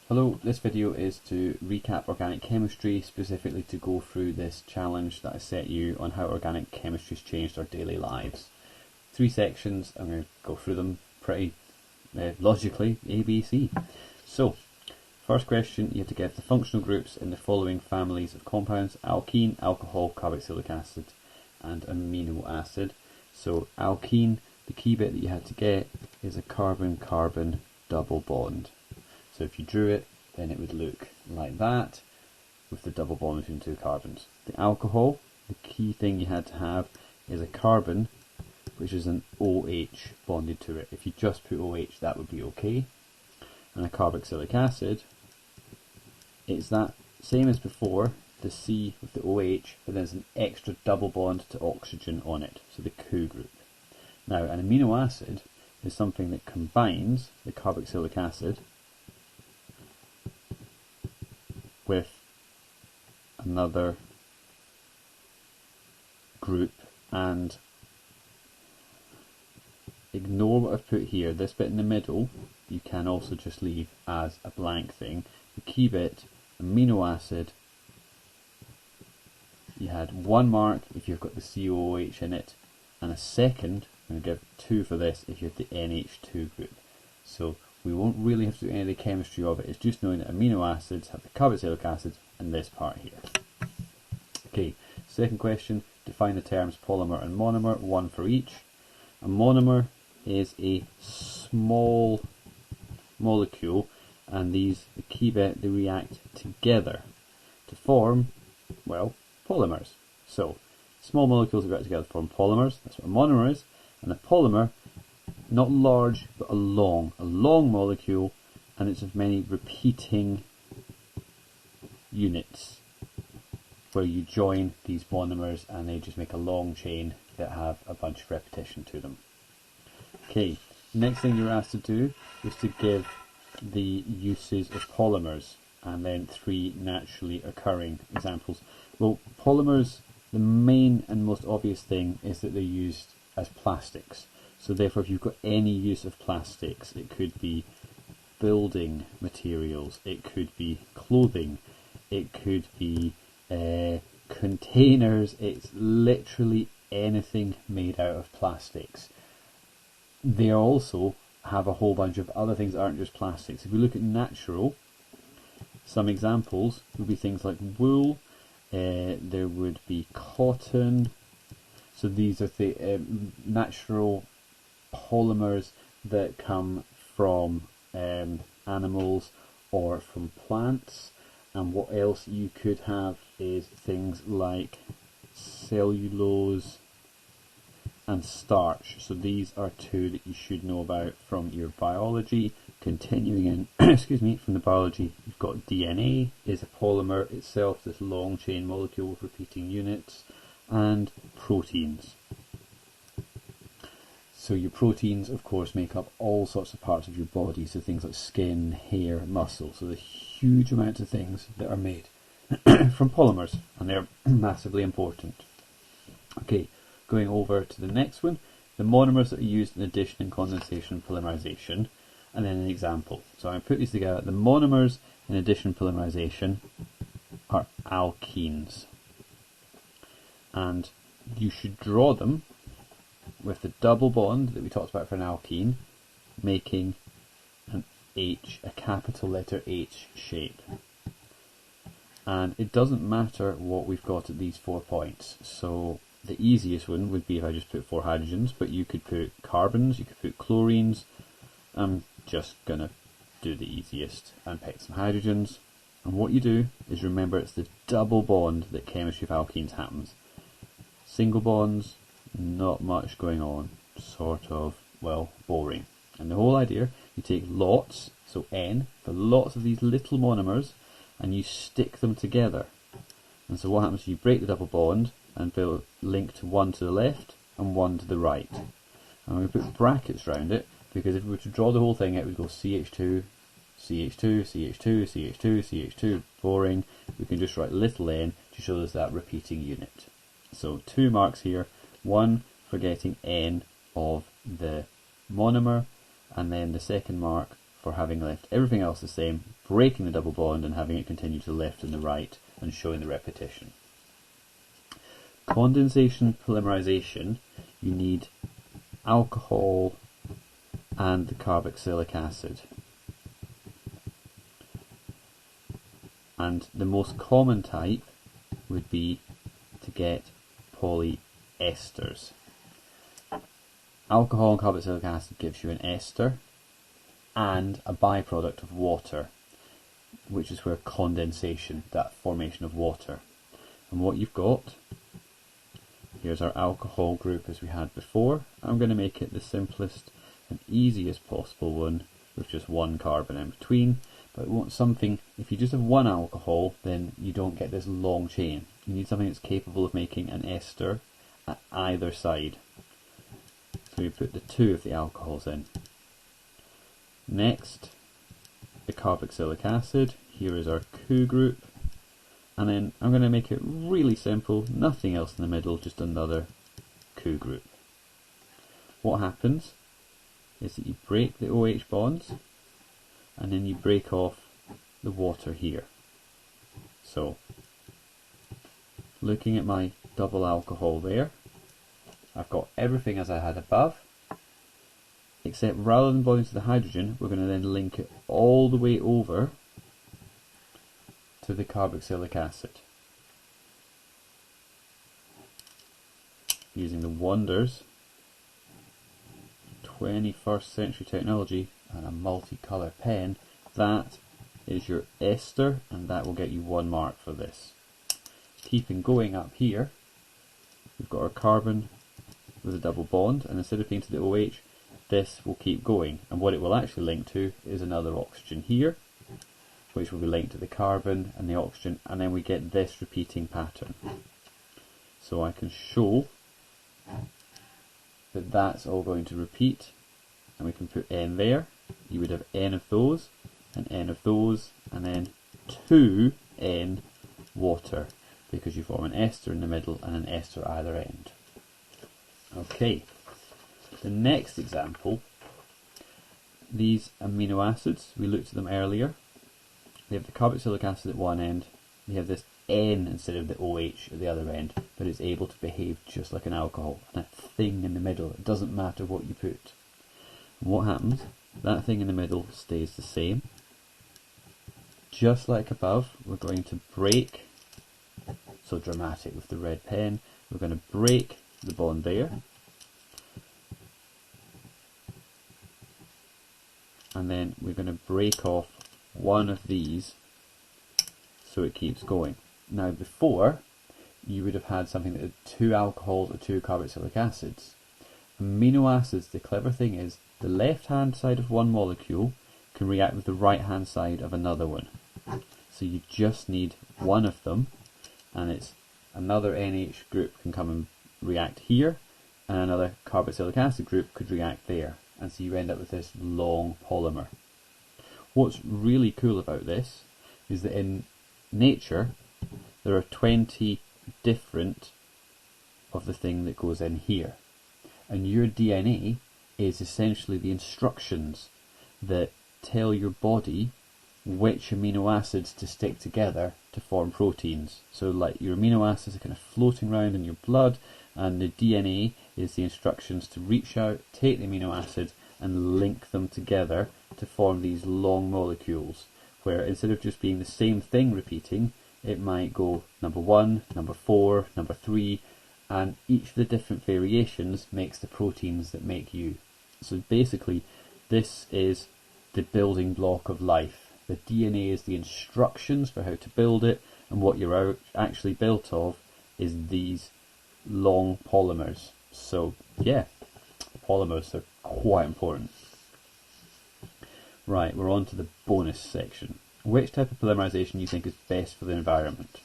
Hello, this video is to recap organic chemistry, specifically to go through this challenge that I set you on how organic chemistry has changed our daily lives. 3 sections, I'm going to go through them pretty logically, A, B, C. So, first question, you have to give the functional groups in the following families of compounds: alkene, alcohol, carboxylic acid and amino acid. So alkene, the key bit that you had to get is a carbon-carbon double bond. So if you drew it, then it would look like that, with the double bond between 2 carbons. The alcohol, the key thing you had to have is a carbon, which is an OH bonded to it. If you just put OH, that would be okay. And a carboxylic acid, it's that same as before, the C with the OH, but there's an extra double bond to oxygen on it, so the CO group. Now, an amino acid is something that combines the carboxylic acid with another group, and ignore what I've put here. This bit in the middle you can also just leave as a blank thing. The key bit, amino acid, you had 1 mark if you've got the COOH in it, and a second, I'm going to give 2 for this if you have the NH2 group. So we won't really have to do any of the chemistry of it, it's just knowing that amino acids have the carboxylic acid and this part here. Okay, second question, define the terms polymer and monomer, 1 for each. A monomer is a small molecule, and these, the key bit, they react together to form, well, polymers. So, small molecules that react together to form polymers, that's what a monomer is, and a polymer, not large, but a long molecule, and it's of many repeating units, where you join these monomers and they just make a long chain that have a bunch of repetition to them. Okay, next thing you're asked to do is to give the uses of polymers, and then 3 naturally occurring examples. Well, polymers, the main and most obvious thing is that they're used as plastics. So therefore, if you've got any use of plastics, it could be building materials, it could be clothing, it could be containers, it's literally anything made out of plastics. They also have a whole bunch of other things that aren't just plastics. If we look at natural, some examples would be things like wool, there would be cotton. So these are the natural polymers that come from animals or from plants. And what else you could have is things like cellulose and starch. So these are 2 that you should know about from your biology. Continuing in, excuse me, from the biology, you've got DNA is a polymer itself, this long chain molecule with repeating units, and proteins. So your proteins, of course, make up all sorts of parts of your body, so things like skin, hair, muscle. So there's huge amounts of things that are made from polymers, and they're massively important. Okay, going over to the next one, the monomers that are used in addition and condensation and polymerization, and then an example. So I put these together. The monomers in addition and polymerization are alkenes, and you should draw them with the double bond that we talked about for an alkene, making an H, a capital letter H shape. And it doesn't matter what we've got at these 4 points. So the easiest one would be if I just put 4 hydrogens, but you could put carbons, you could put chlorines. I'm just going to do the easiest and pick some hydrogens. And what you do is remember it's the double bond that chemistry of alkenes happens. Single bonds, not much going on, sort of, well, boring. And the whole idea, you take lots, so N, for lots of these little monomers, and you stick them together. And so what happens is you break the double bond and build link to 1 to the left and 1 to the right. And I'm going to put brackets around it, because if we were to draw the whole thing, it would go CH2, CH2, CH2, CH2, CH2, boring. We can just write little n to show us that repeating unit. So 2 marks here, 1 for getting N of the monomer, and then the second mark for having left everything else the same breaking the double bond and having it continue to the left and the right and showing the repetition. Condensation polymerization, you need alcohol and the carboxylic acid. And the most common type would be to get polyesters. Alcohol and carboxylic acid gives you an ester and a byproduct of water, which is where condensation, that formation of water. And what you've got, here's our alcohol group as we had before. I'm going to make it the simplest and easiest possible one with just one carbon in between. But we want something, if you just have one alcohol, then you don't get this long chain. You need something that's capable of making an ester at either side. So we put the two of the alcohols in. Next, the carboxylic acid. Here is our Q group. And then I'm going to make it really simple, nothing else in the middle, just another Q group. What happens is that you break the OH bonds, and then you break off the water here. So, looking at my double alcohol there, I've got everything as I had above, except rather than bonding to the hydrogen, we're going to then link it all the way over to the carboxylic acid. Using the wonders, 21st century technology, and a multicolour pen, that is your ester, and that will get you 1 mark for this. Keeping going up here, we've got our carbon with a double bond, and instead of being to the OH, this will keep going, and what it will actually link to is another oxygen here, which will be linked to the carbon and the oxygen, and then we get this repeating pattern. So I can show that that's all going to repeat, and we can put N there. You would have N of those, and N of those, and then 2N water, because you form an ester in the middle and an ester either end. Okay, the next example, these amino acids, we looked at them earlier. They have the carboxylic acid at one end, they have this N instead of the OH at the other end, but it's able to behave just like an alcohol, and a thing in the middle. It doesn't matter what you put. And what happens? That thing in the middle stays the same. Just like above, we're going to break, so dramatic with the red pen, we're going to break the bond there, and then we're going to break off one of these so it keeps going. Now before, you would have had something that had 2 alcohols or 2 carboxylic acids. Amino acids, the clever thing is, the left hand side of one molecule can react with the right hand side of another one. So you just need one of them, and it's another NH group can come and react here, and another carboxylic acid group could react there, and so you end up with this long polymer. What's really cool about this is that in nature there are 20 different of the thing that goes in here, and your DNA is essentially the instructions that tell your body which amino acids to stick together to form proteins. So like your amino acids are kind of floating around in your blood, and the DNA is the instructions to reach out, take the amino acids and link them together to form these long molecules, where instead of just being the same thing repeating, it might go number 1, number 4, number 3, and each of the different variations makes the proteins that make you. So basically, this is the building block of life. The DNA is the instructions for how to build it, and what you're actually built of is these long polymers. So yeah, polymers are quite important. Right, we're on to the bonus section. Which type of polymerization do you think is best for the environment?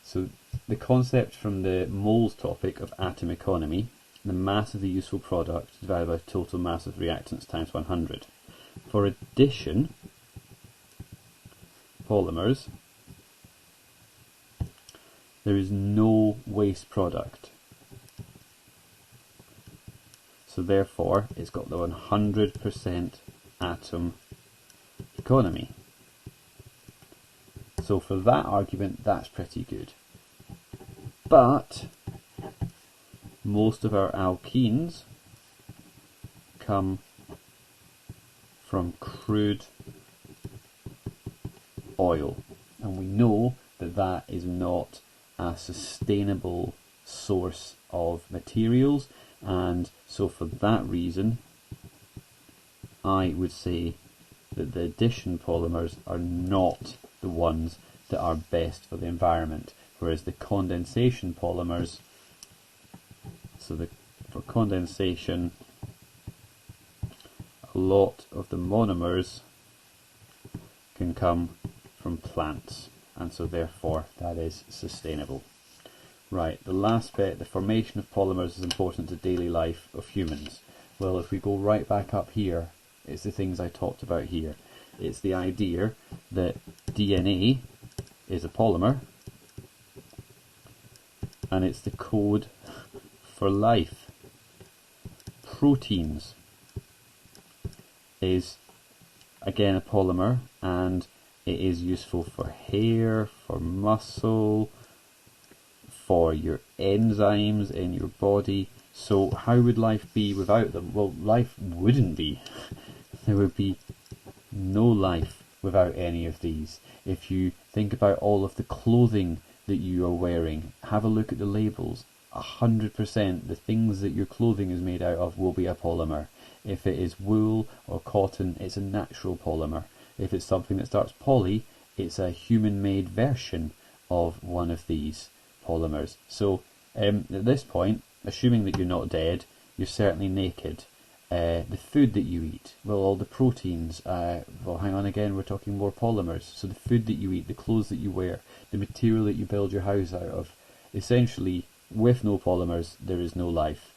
So the concept from the moles topic of atom economy, the mass of the useful product divided by total mass of reactants times 100. For addition, polymers, there is no waste product. So therefore, it's got the 100% atom economy. So for that argument, that's pretty good. But most of our alkenes come from crude oil, and we know that that is not a sustainable source of materials, and so for that reason I would say that the addition polymers are not the ones that are best for the environment, whereas the condensation polymers, for condensation, a lot of the monomers can come from plants, and so therefore that is sustainable. Right, the last bit, the formation of polymers is important to daily life of humans. Well, if we go right back up here, it's the things I talked about here. It's the idea that DNA is a polymer, and it's the code for life. Proteins is again a polymer, and it is useful for hair, for muscle, for your enzymes in your body. So how would life be without them? Well, life wouldn't be. There would be no life without any of these. If you think about all of the clothing that you are wearing, have a look at the labels. 100% the things that your clothing is made out of will be a polymer. If it is wool or cotton, it's a natural polymer. If it's something that starts poly, it's a human-made version of one of these polymers. So at this point, assuming that you're not dead, you're certainly naked. The food that you eat, well, all the proteins, well, hang on again, we're talking more polymers. So the food that you eat, the clothes that you wear, the material that you build your house out of, essentially, with no polymers, there is no life.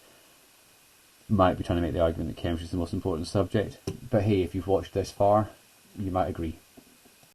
Might be trying to make the argument that chemistry is the most important subject, but hey, if you've watched this far, you might agree.